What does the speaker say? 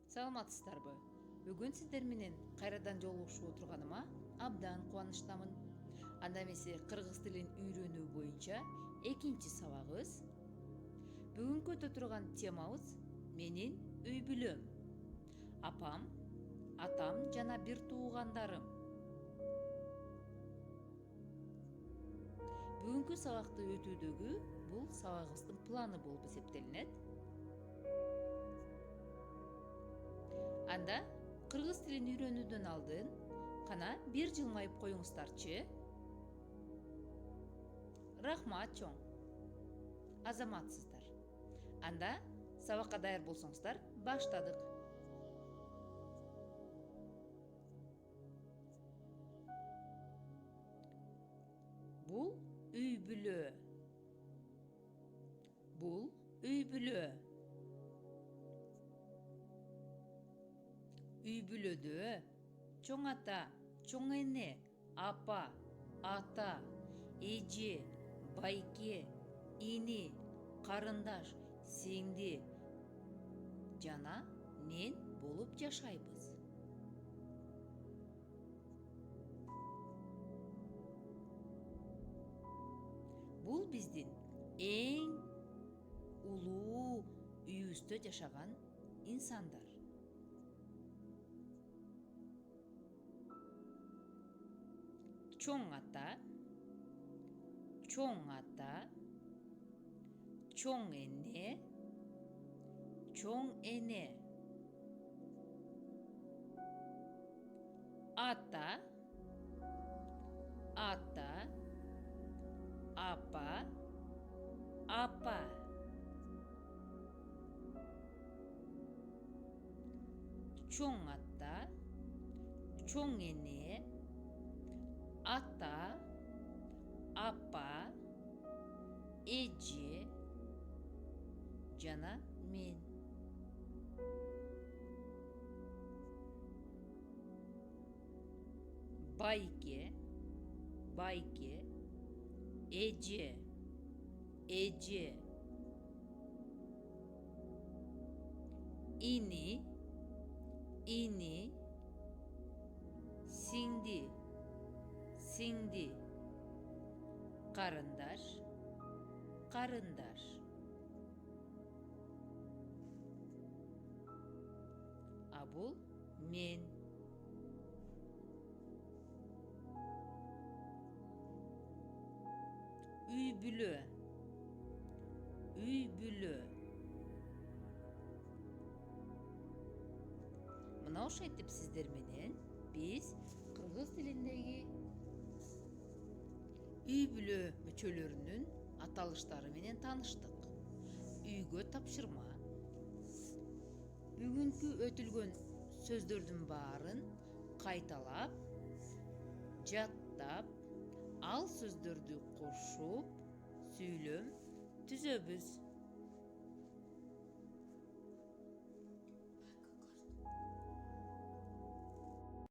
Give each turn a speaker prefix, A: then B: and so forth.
A: Саламатсыздарбы? Бүгүн сиздер менен кайрадан жолугушуп отурганыма абдан кубанычтамын. Анда эмесе кыргыз тилин үйрөнүү боюнча экинчи сабагыбыз. Бүгүнкү өтө турган темабыз менин үй бүлөм. Апам, атам жана бир туугандарым. Бүгүнкү сабакты өтүүдөгү бул сабагыбыздын планы болуп эсептелинет. Анда кыргыз тилин үйрөнүүдөн алдын кана бир жылмайып коюңуздарчы. Рахмат чоң. Азаматсыздар. Анда сабакка даяр болсоңуздар, баштадык. Бул үй бүлө. Бул үй бүлө. Үй бүлөдө чоң ата, чоң эне, апа, ата, эже, байке, ини, карындаш, сиңди жана мен болуп жашайбыз. Бул биздин эң улуу үйүбүздө жашаган инсандар. Чоң ата, чоң эне, чоң эне. Ата, апа, апа. Чоң ата, чоң эне, ата, апа, эже жана мен. Байке, эже, ини, сиңди, карындаш, а бул мен. Үй бүлө. Мына ошентип сиздер менен биз кыргыз тилиндеги үй бүлө мүчөлөрүнүн аталыштары менен тааныштык. Үйгө тапшырма. Бүгүнкү өтүлгөн сөздөрдүн баарын кайталап, жаттап, ал сөздөрдү кошуп, сүйлөм түзөбүз.